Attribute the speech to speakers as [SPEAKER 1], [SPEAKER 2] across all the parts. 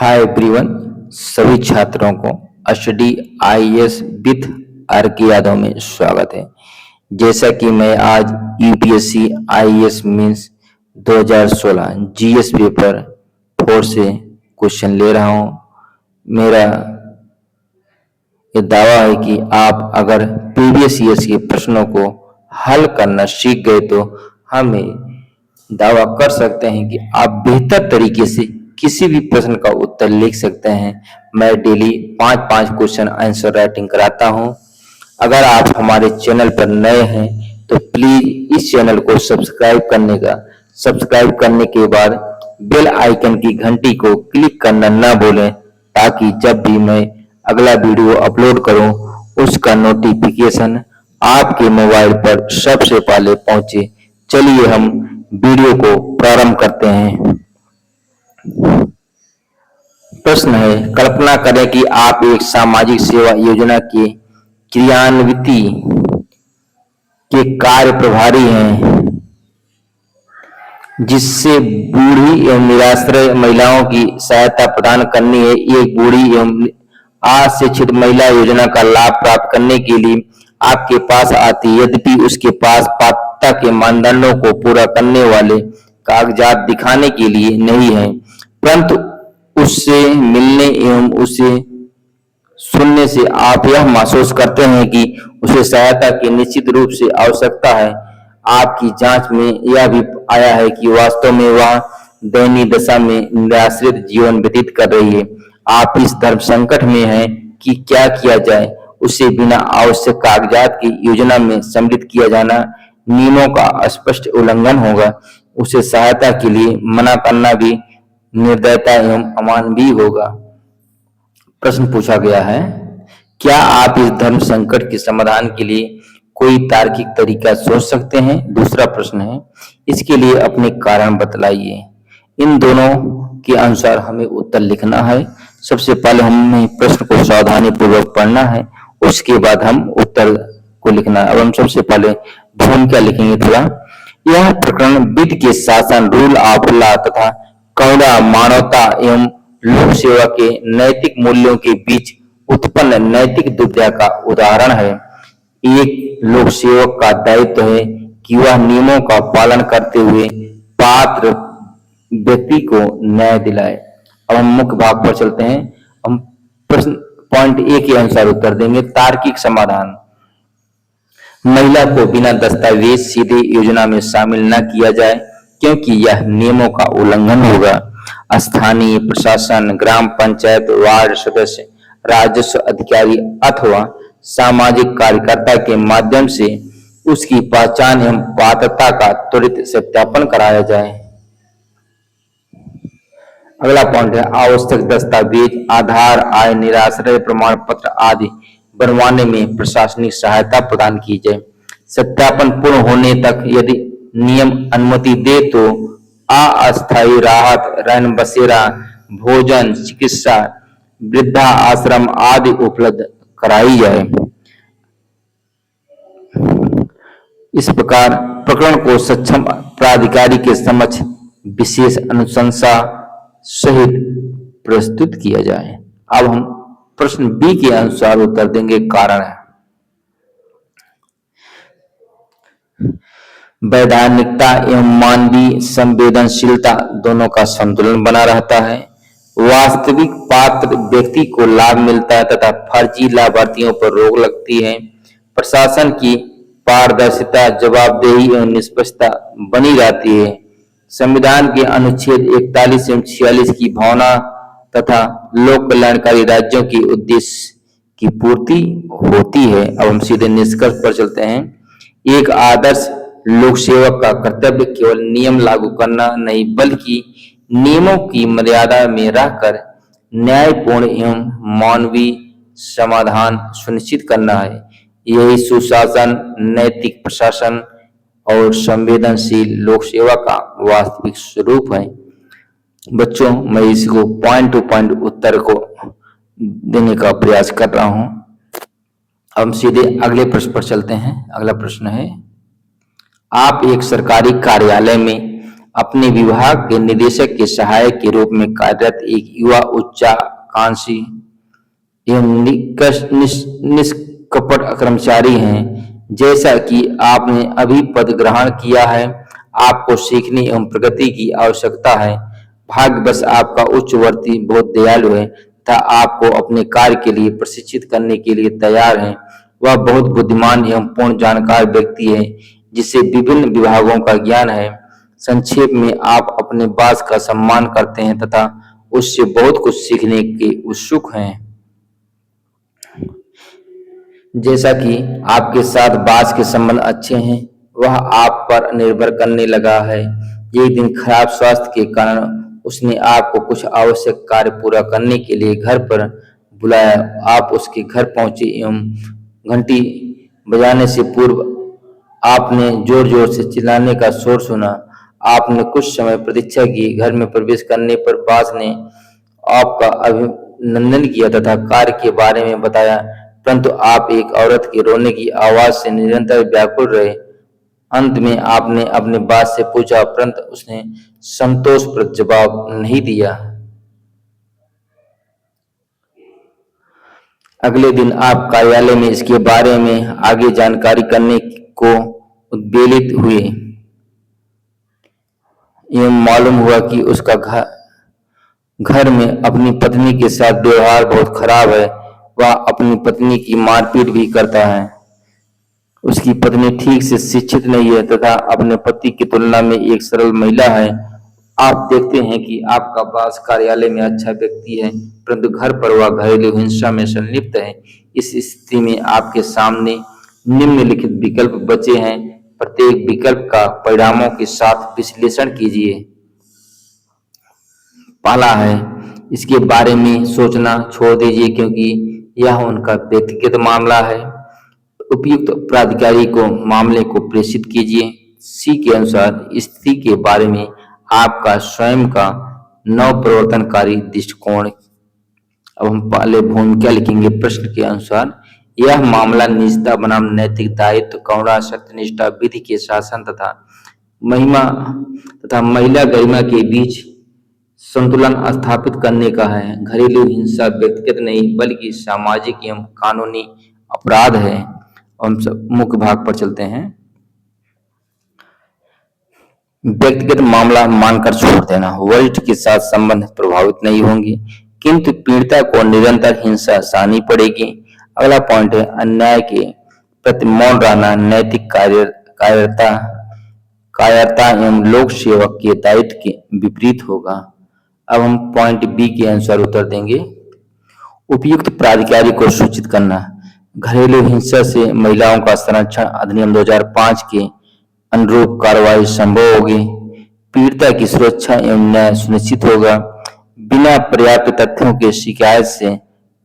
[SPEAKER 1] Hi everyone. सभी छात्रों को स्टडी आईएएस विथ आर के यादव में स्वागत है। जैसा कि मैं आज UPSC IAS means 2016 GS paper 4 से क्वेश्चन ले रहा हूं। मेरा ये दावा है कि आप अगर प्रीवियस ईयर्स के प्रश्नों को हल करना सीख गए तो हम दावा कर सकते हैं कि आप बेहतर तरीके से किसी भी प्रश्न का उत्तर लिख सकते हैं। मैं डेली 5-5 क्वेश्चन आंसर राइटिंग कराता हूं। अगर आप हमारे चैनल पर नए हैं तो प्लीज इस चैनल को सब्सक्राइब करने के बाद बेल आइकन की घंटी को क्लिक करना ना भूलें, ताकि जब भी मैं अगला वीडियो अपलोड करूं उसका नोटिफिकेशन आपके मोबाइल पर सबसे पहले पहुंचे। चलिए हम वीडियो को प्रारंभ करते हैं। प्रश्न है, कल्पना करें कि आप एक सामाजिक सेवा योजना के क्रियान्विति के कार्य प्रभारी हैं, जिससे बूढ़ी एवं निराश्रय महिलाओं की सहायता प्रदान करनी है। एक बूढ़ी एवं अशिक्षित महिला योजना का लाभ प्राप्त करने के लिए आपके पास आती है, यद्यपि उसके पास पात्रता के मानदंडों को पूरा करने वाले कागजात दिखाने के लिए नहीं है, परंतु उससे मिलने एवं उसे सुनने से आप यह महसूस करते हैं कि उसे सहायता की निश्चित रूप से आवश्यकता है। आपकी जांच में यह भी आया है कि वास्तव में वह दयनीय दशा में निराश्रित जीवन व्यतीत कर रही है। आप इस धर्म संकट में हैं कि क्या किया जाए। उसे बिना आवश्यक कागजात की योजना में सम्मिलित किया जाना नियमों का स्पष्ट उल्लंघन होगा। उसे सहायता के लिए मना करना भी निर्दयता एवं अमानवीय होगा। प्रश्न पूछा गया है, क्या आप इस धर्म संकट के समाधान के लिए कोई तार्किक तरीका सोच सकते हैं? दूसरा प्रश्न है, इसके लिए अपने कारण बतलाइए। इन दोनों के अनुसार हमें उत्तर लिखना है। सबसे पहले हमें प्रश्न को सावधानी पूर्वक पढ़ना है, उसके बाद हम उत्तर को लिखना है। अब हम सबसे पहले भूमिका लिखेंगे थोड़ा। यह प्रकरण वित्त के शासन, रूल ऑफ लॉ तथा करुणा, मानवता एवं लोक सेवा के नैतिक मूल्यों के बीच उत्पन्न नैतिक दुविधा का उदाहरण है। एक लोक सेवक का दायित्व है कि वह नियमों का पालन करते हुए पात्र व्यक्ति को न्याय दिलाए। अब हम मुख्य भाग पर चलते हैं। हम प्रश्न पॉइंट ए के अनुसार उत्तर देंगे। तार्किक समाधान, महिला को बिना दस्तावेज सीधे योजना में शामिल न किया जाए, क्योंकि यह नियमों का उल्लंघन होगा। स्थानीय प्रशासन, ग्राम पंचायत, वार्ड सदस्य, राजस्व अधिकारी अथवा सामाजिक कार्यकर्ता के माध्यम से उसकी पहचान एवं पात्रता का त्वरित सत्यापन कराया जाए। अगला पॉइंट है, आवश्यक दस्तावेज, आधार, आय, निराश्रय प्रमाण पत्र आदि बनवाने में प्रशासनिक सहायता प्रदान की जाए। सत्यापन पूर्ण होने तक यदि नियम अनुमति दे तो अस्थायी राहत, रहन बसेरा, भोजन, चिकित्सा, वृद्धा आश्रम आदि उपलब्ध कराई जाए। इस प्रकार प्रकरण को सक्षम प्राधिकारी के समक्ष विशेष अनुशंसा सहित प्रस्तुत किया जाए। अब हम प्रश्न बी के अनुसार उत्तर देंगे। कारण है, वैधानिकता एवं मानवीय संवेदनशीलता दोनों का संतुलन बना रहता है। वास्तविक पात्र व्यक्ति को लाभ मिलता है तथा फर्जी लाभार्थियों पर रोक लगती है। प्रशासन की पारदर्शिता, जवाबदेही एवं निष्पक्षता बनी रहती है। संविधान के अनुच्छेद 41 एवं 46 की भावना तथा लोक कल्याणकारी राज्यों के उद्देश्य की पूर्ति होती है। अब हम सीधे निष्कर्ष पर चलते हैं। एक आदर्श लोक सेवक का कर्तव्य केवल नियम लागू करना नहीं, बल्कि नियमों की मर्यादा में रहकर न्यायपूर्ण एवं मानवीय समाधान सुनिश्चित करना है। यही सुशासन, नैतिक प्रशासन और संवेदनशील लोक सेवा का वास्तविक स्वरूप है। बच्चों, मैं इसको पॉइंट टू पॉइंट उत्तर को देने का प्रयास कर रहा हूं। हम सीधे अगले प्रश्न पर चलते हैं। अगला प्रश्न है, आप एक सरकारी कार्यालय में अपने विभाग के निदेशक के सहायक के रूप में कार्यरत एक युवा उच्चाकांक्षी एवं निष्कपट कर्मचारी हैं। जैसा कि आपने अभी पद ग्रहण किया है, आपको सीखने एवं प्रगति की आवश्यकता है। भाग्यवश आपका उच्चवर्ती बहुत दयालु है तथा आपको अपने कार्य के लिए प्रशिक्षित करने के लिए तैयार है। वह बहुत बुद्धिमान एवं पूर्ण जानकार व्यक्ति है जिसे विभिन्न विभागों का ज्ञान है। संक्षेप में, आप अपने बॉस का सम्मान करते हैं तथा उससे बहुत कुछ सीखने के उत्सुक हैं। जैसा कि आपके साथ बॉस के संबंध अच्छे हैं, वह आप पर निर्भर करने लगा है। एक दिन खराब स्वास्थ्य के कारण उसने आपको कुछ आवश्यक कार्य पूरा करने के लिए घर पर बुलाया। आप उसके घर पहुंचे एवं घंटी बजाने से पूर्व आपने जोर जोर से चिल्लाने का शोर सुना। आपने कुछ समय प्रतीक्षा की। घर में प्रवेश करने पर बॉस ने आपका अभिनंदन किया तथा कार्य के बारे में बताया, परंतु आप एक औरत के रोने की आवाज से निरंतर व्याकुल रहे। अंत में आपने अपने बॉस से पूछा, परंतु उसने संतोषप्रद जवाब नहीं दिया। अगले दिन आप कार्यालय में इसके बारे में आगे जानकारी करने को उद्वेलित हुए एवं मालूम हुआ कि उसका घर में अपनी पत्नी के साथ व्यवहार बहुत खराब है। वह अपनी पत्नी की मारपीट भी करता है। उसकी पत्नी ठीक से शिक्षित नहीं है तथा अपने पति की तुलना में एक सरल महिला है। आप देखते हैं कि आपका बॉस कार्यालय में अच्छा व्यक्ति है, परंतु घर पर वह घरेलू हिंसा में संलिप्त है। इस स्थिति में आपके सामने निम्नलिखित विकल्प बचे हैं। प्रत्येक विकल्प का परिणामों के साथ विश्लेषण कीजिए। पहला है, इसके बारे में सोचना छोड़ दीजिए क्योंकि यह उनका व्यक्तिगत मामला है। उपयुक्त प्राधिकारी को मामले को प्रेषित कीजिए। सी के अनुसार स्थिति के बारे में आपका स्वयं का नवप्रवर्तनकारी दृष्टिकोण। अब हम पहले भूमिका लिखेंगे। प्रश्न के अनुसार यह मामला निजता बनाम नैतिक दायित्व, करुणा, सत्यनिष्ठा, विधि के शासन तथा महिला गरिमा के बीच संतुलन स्थापित करने का है। घरेलू हिंसा व्यक्तिगत नहीं बल्कि सामाजिक एवं कानूनी अपराध है। हम सब मुख्य भाग पर चलते हैं। व्यक्तिगत मामला मानकर छोड़ देना, वरिष्ठ के साथ संबंध प्रभावित नहीं होंगे, किंतु पीड़िता को निरंतर हिंसा सहनी पड़ेगी। अगला पॉइंट है, अन्याय के प्रति मौन रहना नैतिक कायरता एवं लोक सेवक के दायित्व के विपरीत होगा। अब हम पॉइंट बी के अनुसार उत्तर देंगे। उपयुक्त प्राधिकारी को सूचित करना, घरेलू हिंसा से महिलाओं का संरक्षण अधिनियम 2005 के अनुरूप कार्रवाई संभव होगी। पीड़िता की सुरक्षा एवं न्याय सुनिश्चित होगा। बिना पर्याप्त तथ्यों के शिकायत से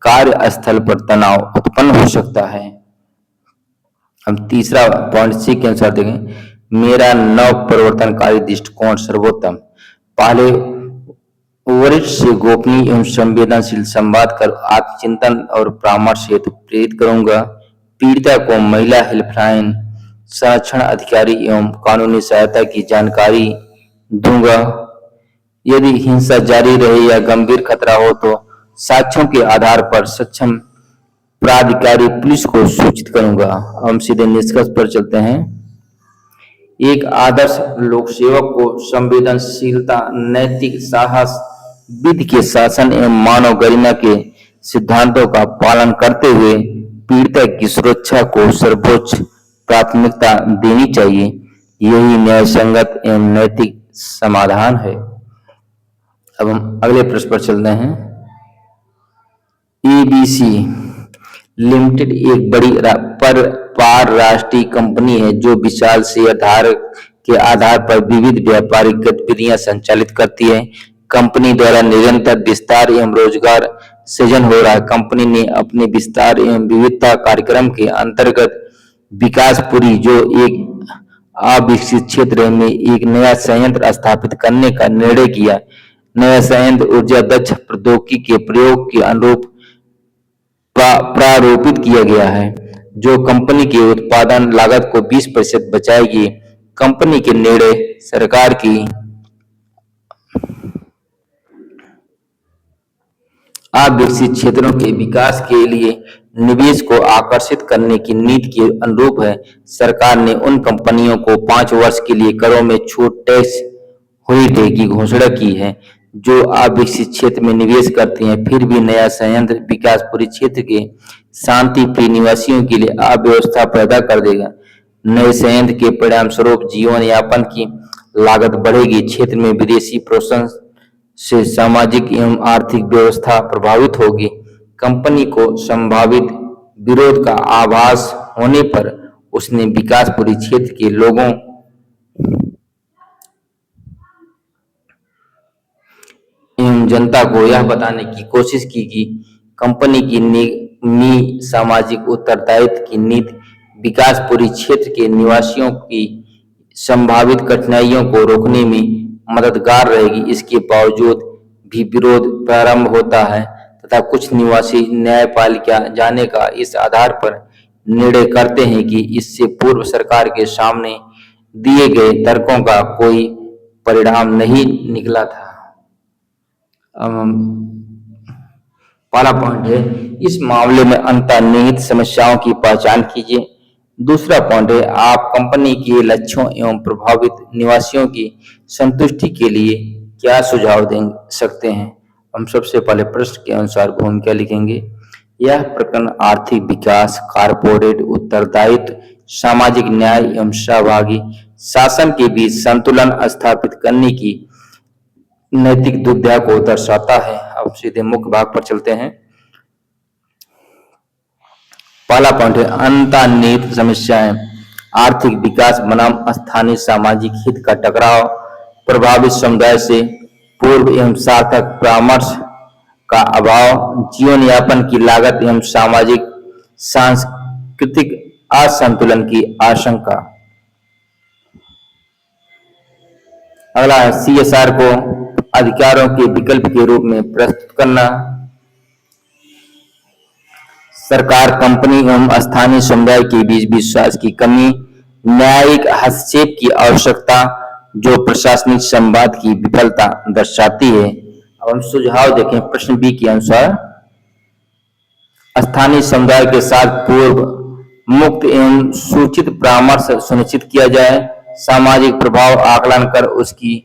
[SPEAKER 1] कार्यस्थल पर तनाव उत्पन्न हो सकता है। हम तीसरा पॉइंट सी के अनुसार देखें, मेरा नव परिवर्तनकारी दृष्टिकोण सर्वोत्तम। पहले वरिष्ठ से गोपनीय एवं संवेदनशील संवाद कर आत्मचिंतन और परामर्श हेतु प्रेरित करूंगा। पीड़िता को महिला हेल्पलाइन, संरक्षण अधिकारी एवं कानूनी सहायता की जानकारी दूंगा। यदि हिंसा जारी रहे या गंभीर खतरा हो तो साक्ष्यों के आधार पर सक्षम प्राधिकारी पुलिस को सूचित करूंगा। हम सीधे निष्कर्ष पर चलते हैं। एक आदर्श लोक सेवक को संवेदनशीलता, नैतिक साहस, विधि के शासन एवं मानव गरिमा के सिद्धांतों का पालन करते हुए पीड़िता की सुरक्षा को सर्वोच्च प्राथमिकता देनी चाहिए। यही न्यायसंगत एवं नैतिक समाधान है। अब हम अगले प्रश्न पर चलते हैं। एबीसी लिमिटेड एक बड़ी पारराष्ट्रीय कंपनी है जो विशाल शेयरधारक के आधार पर विविध व्यापारिक गतिविधियां संचालित करती है। कंपनी द्वारा निरंतर विस्तार एवं रोजगार सृजन हो रहा है। कंपनी ने अपने विस्तार एवं विविधता कार्यक्रम के अंतर्गत विकासपुरी, जो एक अविकसित क्षेत्र में एक नया संयंत्र स्थापित करने का निर्णय किया। नया संयंत्र ऊर्जा दक्ष प्रौद्योगिकी के प्रयोग के अनुरूप प्रारूपित किया गया है, जो कंपनी की उत्पादन लागत को 20% बचाएगी। कंपनी के निर्णय सरकार की अविकसित क्षेत्रों के विकास के लिए निवेश को आकर्षित करने की नीति के अनुरूप है। सरकार ने उन कंपनियों को 5 वर्ष के लिए करों में छूट टैक्स हॉलिडे की घोषणा की है जो अविकसित क्षेत्र में निवेश करते हैं। फिर भी नया संयंत्र विकास पूरे क्षेत्र के शांति प्रिय निवासियों के लिए अव्यवस्था पैदा कर देगा। नए संयंत्र के परिणाम स्वरूप जीवन यापन की लागत बढ़ेगी, क्षेत्र में विदेशी प्रोत्साहन से सामाजिक एवं आर्थिक व्यवस्था प्रभावित होगी। कंपनी को संभावित विरोध का आभास होने पर उसने विकासपुरी क्षेत्र के लोगों एवं जनता को यह बताने की कोशिश की कि कंपनी की निगमी सामाजिक उत्तरदायित्व की नीति विकासपुरी क्षेत्र के निवासियों की संभावित कठिनाइयों को रोकने में मददगार रहेगी। इसके बावजूद भी विरोध प्रारंभ होता है तथा कुछ निवासी न्यायपालिका जाने का इस आधार पर निर्णय करते हैं कि इससे पूर्व सरकार के सामने दिए गए तर्कों का कोई परिणाम नहीं निकला था। पहला पॉइंट है, इस मामले में अंतर्निहित समस्याओं की पहचान कीजिए। दूसरा पॉइंट है, आप कंपनी के लक्ष्यों एवं प्रभावित निवासियों की संतुष्टि के लिए क्या सुझाव दे सकते हैं। हम सबसे पहले प्रश्न के अनुसार भूमिका लिखेंगे। यह प्रकरण आर्थिक विकास, कारपोरेट उत्तरदायित्व, सामाजिक न्याय एवं सहभागी शासन के बीच संतुलन स्थापित करने की नैतिक दुविधा को दर्शाता है। अब सीधे मुख्य भाग पर चलते हैं। पहला पॉइंट है, अंतर्निहित समस्याएं। आर्थिक विकास बनाम स्थानीय सामाजिक हित का टकराव, प्रभावित समुदाय से पूर्व एवं सार्थक परामर्श का अभाव, जीवन यापन की लागत एवं सामाजिक सांस्कृतिक असंतुलन की आशंका। अगला है, CSR को अधिकारों के विकल्प के रूप में प्रस्तुत करना। सरकार, कंपनी एवं स्थानीय समुदाय के बीच विश्वास की कमी, न्यायिक हस्तक्षेप की आवश्यकता जो प्रशासनिक संवाद की विफलता दर्शाती है। अब हम सुझाव देखें प्रश्न बी के अनुसार। स्थानीय समुदाय के साथ पूर्व मुक्त एवं सूचित परामर्श सुनिश्चित किया जाए, सामाजिक प्रभाव आकलन कर उसकी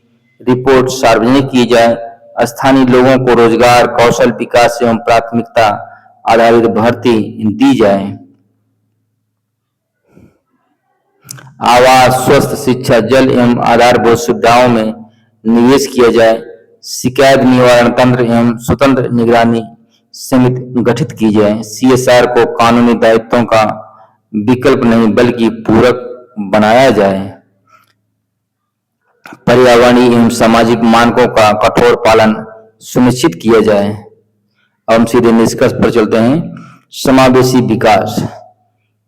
[SPEAKER 1] रिपोर्ट सार्वजनिक की जाए, स्थानीय लोगों को रोजगार, कौशल विकास एवं प्राथमिकता आधारित भर्ती दी जाए, आवास, स्वस्थ शिक्षा, जल एवं आधारभूत सुविधाओं में निवेश किया जाए, शिकायत निवारण तंत्र एवं स्वतंत्र निगरानी समिति गठित की जाए। CSR को कानूनी दायित्वों का विकल्प नहीं बल्कि पूरक बनाया जाए, पर्यावरणीय एवं सामाजिक मानकों का कठोर पालन सुनिश्चित किया जाए। अब हम सीधे निष्कर्ष पर चलते हैं। समावेशी विकास,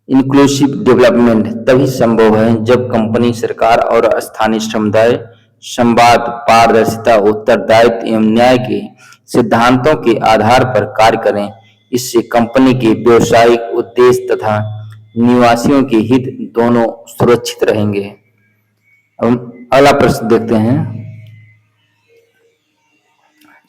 [SPEAKER 1] इंक्लूसिव डेवलपमेंट तभी संभव है जब कंपनी, सरकार और स्थानीय समुदाय संवाद, पारदर्शिता, उत्तरदायित्व एवं न्याय के सिद्धांतों के आधार पर कार्य करें। इससे कंपनी के व्यवसायिक उद्देश्य तथा निवासियों के हित दोनों सुरक्षित रहेंगे। अब अगला प्रश्न देखते हैं।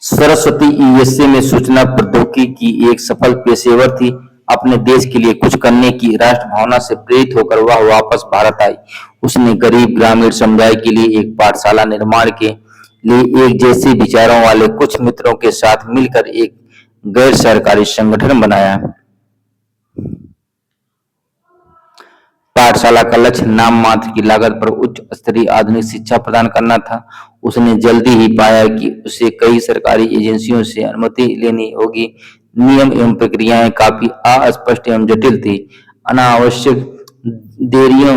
[SPEAKER 1] सरस्वती USA में सूचना प्रौद्योगिकी की एक सफल पेशेवर थी। अपने देश के लिए कुछ करने की राष्ट्र भावना से प्रेरित होकर वह वापस भारत आई। उसने गरीब ग्रामीण समुदाय के लिए एक पाठशाला निर्माण के लिए एक जैसे विचारों वाले कुछ मित्रों के साथ मिलकर एक गैर सरकारी संगठन बनाया। पाठशाला का लक्ष्य नाम मात्र की लागत पर उच्च स्तरीय आधुनिक शिक्षा प्रदान करना था। उसने जल्दी ही पाया कि उसे कई सरकारी एजेंसियों से अनुमति लेनी होगी। नियम एवं प्रक्रियाएं काफी अस्पष्ट एवं जटिल थी। अनावश्यक देरियों,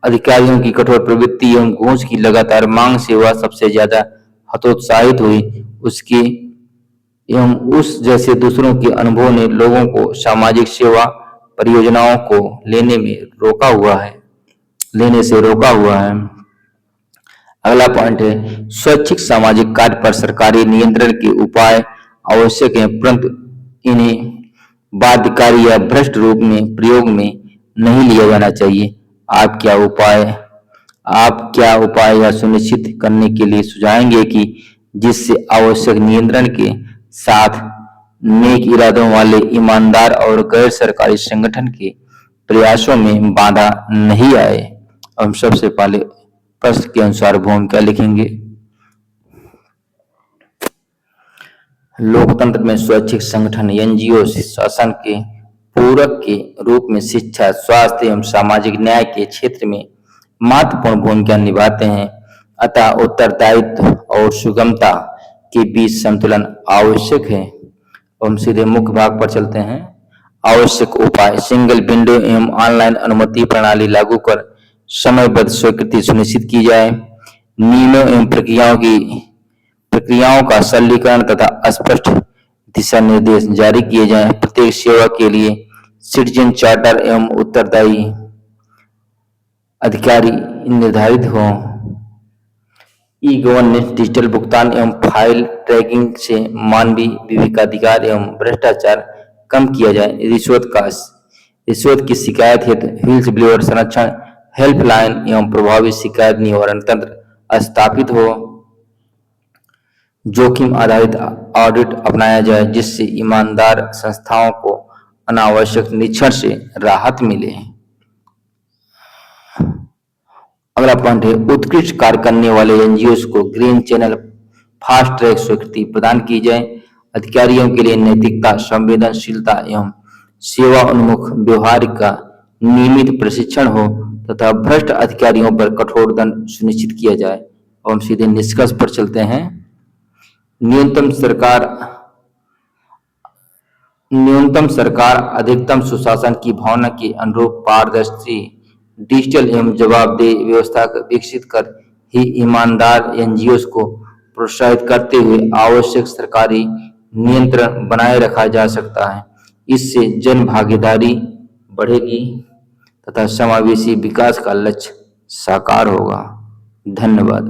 [SPEAKER 1] अधिकारियों की कठोर प्रवृत्ति एवं घूस की लगातार मांग से वह सबसे ज्यादा हतोत्साहित हुई। उसके एवं उस जैसे दूसरों के अनुभव ने लोगों को सामाजिक सेवा परियोजनाओं को लेने से रोका हुआ है। अगला पॉइंट है, स्वैच्छिक सामाजिक कार्य पर सरकारी नियंत्रण के उपाय आवश्यक हैं, परंतु इन्हें बाध्यकारी या भ्रष्ट रूप में प्रयोग में नहीं लिया जाना चाहिए। आप क्या उपाय यह सुनिश्चित करने के लिए सुझाएंगे कि जिससे आवश्यक नियंत्रण के साथ नेक इरादों वाले ईमानदार और गैर सरकारी संगठन के प्रयासों में बाधा नहीं आए। हम सबसे पहले प्रश्न के अनुसार भूमिका लिखेंगे। लोकतंत्र में स्वैच्छिक संगठन एनजीओ शासन के पूरक के रूप में शिक्षा, स्वास्थ्य एवं सामाजिक न्याय के क्षेत्र में महत्वपूर्ण भूमिका निभाते हैं। अतः उत्तरदायित्व और सुगमता के बीच संतुलन आवश्यक है। हम सीधे मुख्य भाग पर चलते हैं। आवश्यक उपाय: सिंगल विंडो एवं ऑनलाइन अनुमति प्रणाली लागू कर समयबद्ध स्वीकृति सुनिश्चित की जाए। नियमों एवं प्रक्रियाओं का सरलीकरण तथा स्पष्ट दिशा निर्देश जारी किए जाएं। प्रत्येक सेवा के लिए सिटीजन चार्टर एवं उत्तरदायी अधिकारी निर्धारित हो। ई गवर्नेंस, डिजिटल भुगतान एवं फाइल ट्रैकिंग से मानवीय विवेकाधिकार एवं भ्रष्टाचार कम किया जाए। रिश्वत की शिकायत हेतु व्हिल्स ब्लोअर संरक्षण हेल्पलाइन एवं प्रभावी शिकायत निवारण तंत्र स्थापित हो। जोखिम आधारित ऑडिट अपनाया जाए जिससे ईमानदार संस्थाओं को अनावश्यक निरीक्षण से राहत मिले। अगला पॉइंट है, उत्कृष्ट कार्य करने वाले एनजीओ को ग्रीन चैनल फास्ट ट्रैक स्वीकृति प्रदान की जाए। अधिकारियों के लिए नैतिकता, संवेदनशीलता एवं सेवा उन्मुख व्यवहार का नियमित प्रशिक्षण हो तथा भ्रष्ट अधिकारियों पर कठोर दंड सुनिश्चित किया जाए। और हम सीधे निष्कर्ष पर चलते हैं। न्यूनतम सरकार अधिकतम सुशासन की भावना के अनुरूप पारदर्शी, डिजिटल एवं जवाबदेह व्यवस्था विकसित कर ही ईमानदार एनजीओ को प्रोत्साहित करते हुए आवश्यक सरकारी नियंत्रण बनाए रखा जा सकता है। इससे जन भागीदारी बढ़ेगी तथा समावेशी विकास का लक्ष्य साकार होगा। धन्यवाद।